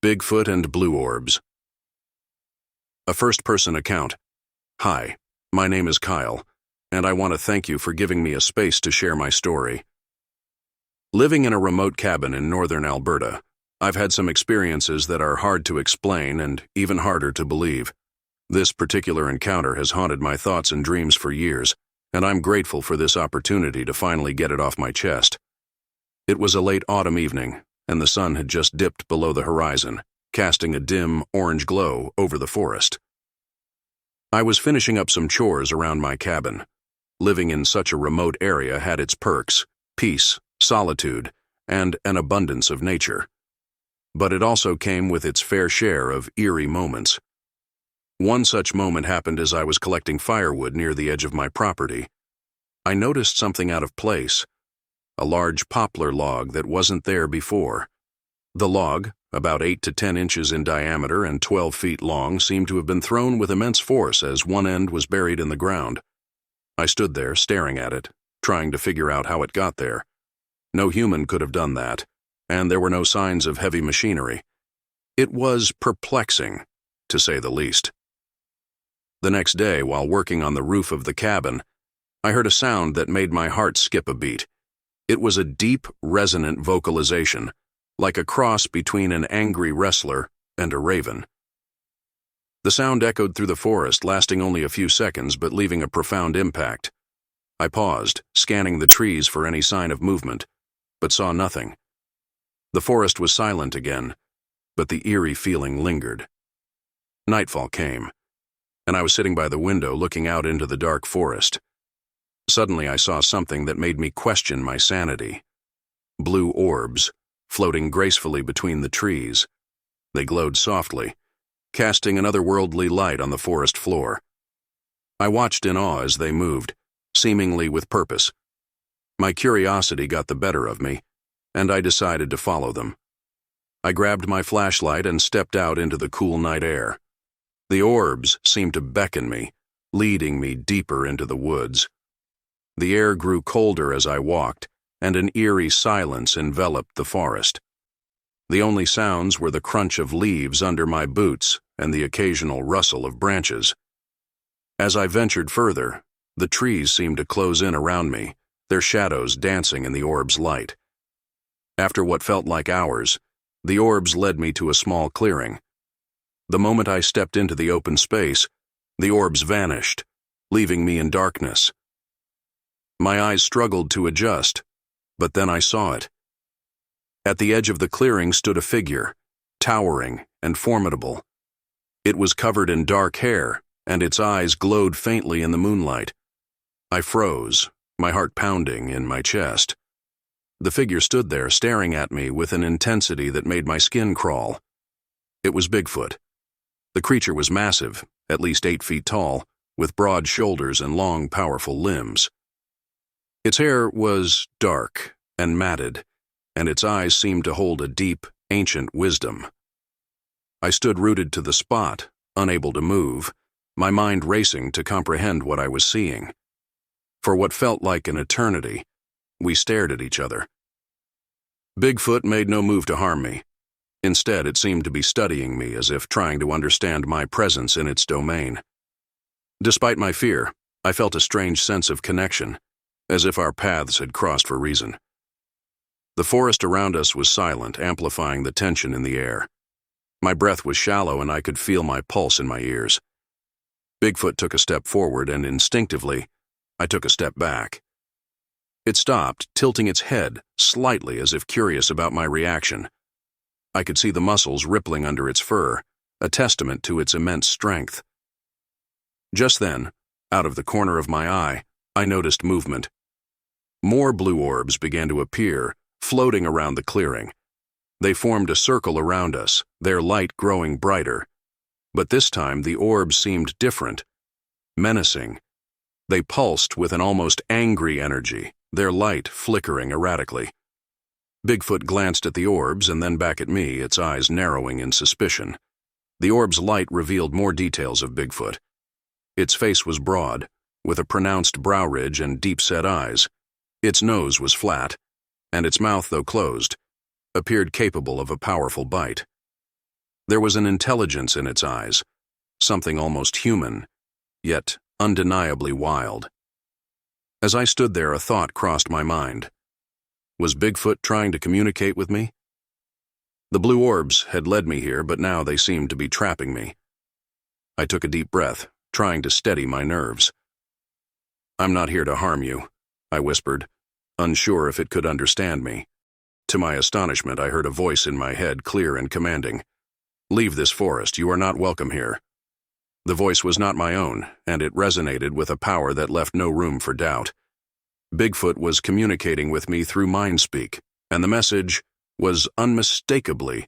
Bigfoot and Blue Orbs. A first-person account. Hi, my name is Kyle, and I want to thank you for giving me a space to share my story. Living in a remote cabin in Northern Alberta, I've had some experiences that are hard to explain and even harder to believe. This particular encounter has haunted my thoughts and dreams for years, and I'm grateful for this opportunity to finally get it off my chest. It was a late autumn evening, and the sun had just dipped below the horizon, casting a dim, orange glow over the forest. I was finishing up some chores around my cabin. Living in such a remote area had its perks: peace, solitude, and an abundance of nature. But it also came with its fair share of eerie moments. One such moment happened as I was collecting firewood near the edge of my property. I noticed something out of place: a large poplar log that wasn't there before. The log, about 8 to 10 inches in diameter and 12 feet long, seemed to have been thrown with immense force as one end was buried in the ground. I stood there staring at it, trying to figure out how it got there. No human could have done that, and there were no signs of heavy machinery. It was perplexing, to say the least. The next day, while working on the roof of the cabin, I heard a sound that made my heart skip a beat. It was a deep, resonant vocalization, like a cross between an angry wrestler and a raven. The sound echoed through the forest, lasting only a few seconds but leaving a profound impact. I paused, scanning the trees for any sign of movement, but saw nothing. The forest was silent again, but the eerie feeling lingered. Nightfall came, and I was sitting by the window looking out into the dark forest. Suddenly I saw something that made me question my sanity. Blue orbs, floating gracefully between the trees. They glowed softly, casting an otherworldly light on the forest floor. I watched in awe as they moved, seemingly with purpose. My curiosity got the better of me, and I decided to follow them. I grabbed my flashlight and stepped out into the cool night air. The orbs seemed to beckon me, leading me deeper into the woods. The air grew colder as I walked, and an eerie silence enveloped the forest. The only sounds were the crunch of leaves under my boots and the occasional rustle of branches. As I ventured further, the trees seemed to close in around me, their shadows dancing in the orbs' light. After what felt like hours, the orbs led me to a small clearing. The moment I stepped into the open space, the orbs vanished, leaving me in darkness. My eyes struggled to adjust, but then I saw it. At the edge of the clearing stood a figure, towering and formidable. It was covered in dark hair, and its eyes glowed faintly in the moonlight. I froze, my heart pounding in my chest. The figure stood there staring at me with an intensity that made my skin crawl. It was Bigfoot. The creature was massive, at least 8 feet tall, with broad shoulders and long, powerful limbs. Its hair was dark and matted, and its eyes seemed to hold a deep, ancient wisdom. I stood rooted to the spot, unable to move, my mind racing to comprehend what I was seeing. For what felt like an eternity, we stared at each other. Bigfoot made no move to harm me. Instead, it seemed to be studying me as if trying to understand my presence in its domain. Despite my fear, I felt a strange sense of connection, as if our paths had crossed for reason. The forest around us was silent, amplifying the tension in the air. My breath was shallow and I could feel my pulse in my ears. Bigfoot took a step forward and instinctively, I took a step back. It stopped, tilting its head slightly as if curious about my reaction. I could see the muscles rippling under its fur, a testament to its immense strength. Just then, out of the corner of my eye, I noticed movement. More blue orbs began to appear, floating around the clearing. They formed a circle around us, their light growing brighter. But this time the orbs seemed different, menacing. They pulsed with an almost angry energy, their light flickering erratically. Bigfoot glanced at the orbs and then back at me, its eyes narrowing in suspicion. The orb's light revealed more details of Bigfoot. Its face was broad, with a pronounced brow ridge and deep-set eyes. Its nose was flat, and its mouth, though closed, appeared capable of a powerful bite. There was an intelligence in its eyes, something almost human, yet undeniably wild. As I stood there, a thought crossed my mind. Was Bigfoot trying to communicate with me? The blue orbs had led me here, but now they seemed to be trapping me. I took a deep breath, trying to steady my nerves. "I'm not here to harm you," I whispered, unsure if it could understand me. To my astonishment, I heard a voice in my head, clear and commanding. "Leave this forest. You are not welcome here." The voice was not my own, and it resonated with a power that left no room for doubt. Bigfoot was communicating with me through mind-speak, and the message was unmistakably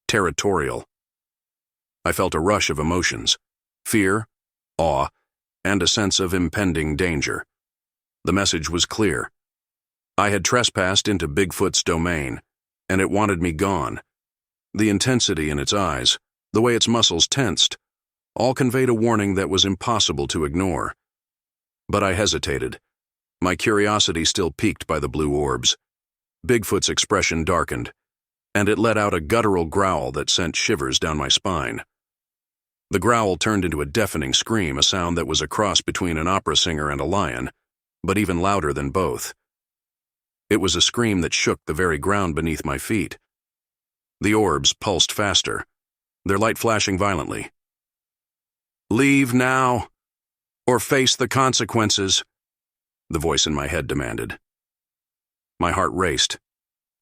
territorial. I felt a rush of emotions: fear, awe, and a sense of impending danger. The message was clear. I had trespassed into Bigfoot's domain, and it wanted me gone. The intensity in its eyes, the way its muscles tensed, all conveyed a warning that was impossible to ignore. But I hesitated, my curiosity still piqued by the blue orbs. Bigfoot's expression darkened, and it let out a guttural growl that sent shivers down my spine. The growl turned into a deafening scream, a sound that was a cross between an opera singer and a lion, but even louder than both. It was a scream that shook the very ground beneath my feet. The orbs pulsed faster, their light flashing violently. "Leave now, or face the consequences," the voice in my head demanded. My heart raced,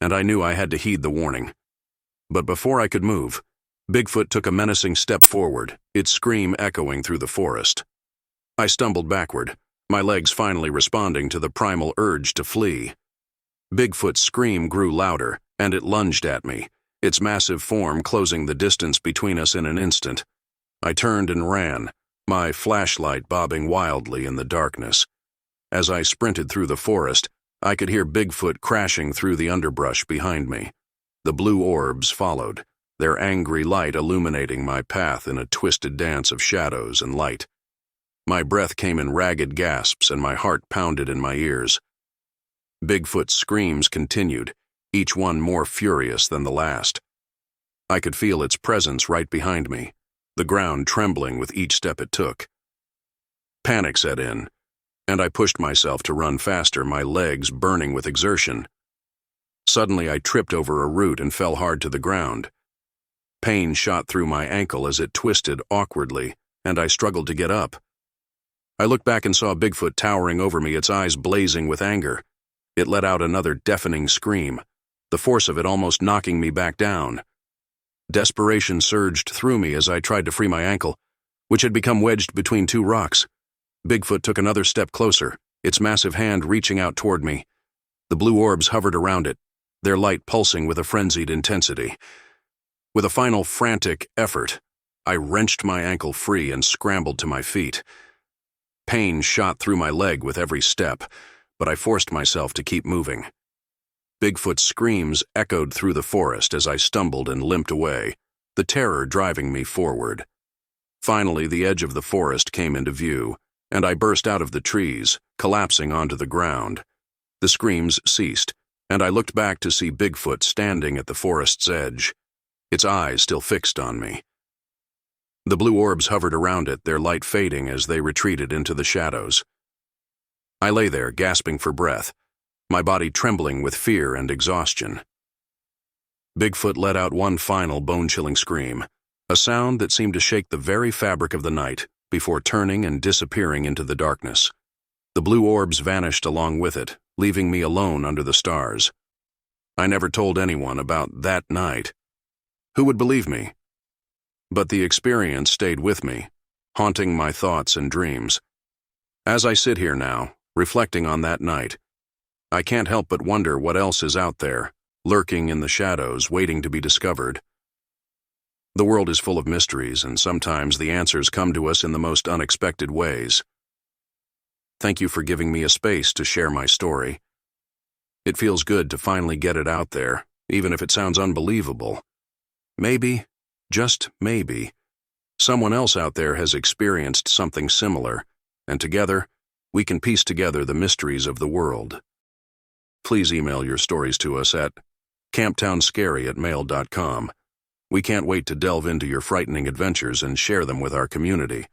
and I knew I had to heed the warning. But before I could move, Bigfoot took a menacing step forward, its scream echoing through the forest. I stumbled backward, my legs finally responding to the primal urge to flee. Bigfoot's scream grew louder, and it lunged at me, its massive form closing the distance between us in an instant. I turned and ran, my flashlight bobbing wildly in the darkness. As I sprinted through the forest, I could hear Bigfoot crashing through the underbrush behind me. The blue orbs followed, their angry light illuminating my path in a twisted dance of shadows and light. My breath came in ragged gasps and my heart pounded in my ears. Bigfoot's screams continued, each one more furious than the last. I could feel its presence right behind me, the ground trembling with each step it took. Panic set in, and I pushed myself to run faster, my legs burning with exertion. Suddenly I tripped over a root and fell hard to the ground. Pain shot through my ankle as it twisted awkwardly, and I struggled to get up. I looked back and saw Bigfoot towering over me, its eyes blazing with anger. It let out another deafening scream, the force of it almost knocking me back down. Desperation surged through me as I tried to free my ankle, which had become wedged between two rocks. Bigfoot took another step closer, its massive hand reaching out toward me. The blue orbs hovered around it, their light pulsing with a frenzied intensity. With a final frantic effort, I wrenched my ankle free and scrambled to my feet. Pain shot through my leg with every step, but I forced myself to keep moving. Bigfoot's screams echoed through the forest as I stumbled and limped away, the terror driving me forward. Finally, the edge of the forest came into view, and I burst out of the trees, collapsing onto the ground. The screams ceased, and I looked back to see Bigfoot standing at the forest's edge, its eyes still fixed on me. The blue orbs hovered around it, their light fading as they retreated into the shadows. I lay there, gasping for breath, my body trembling with fear and exhaustion. Bigfoot let out one final bone-chilling scream, a sound that seemed to shake the very fabric of the night before turning and disappearing into the darkness. The blue orbs vanished along with it, leaving me alone under the stars. I never told anyone about that night. Who would believe me? But the experience stayed with me, haunting my thoughts and dreams. As I sit here now, reflecting on that night, I can't help but wonder what else is out there, lurking in the shadows, waiting to be discovered. The world is full of mysteries, and sometimes the answers come to us in the most unexpected ways. Thank you for giving me a space to share my story. It feels good to finally get it out there, even if it sounds unbelievable. Maybe, just maybe, someone else out there has experienced something similar, and together, we can piece together the mysteries of the world. Please email your stories to us at camptownscary@mail.com. We can't wait to delve into your frightening adventures and share them with our community.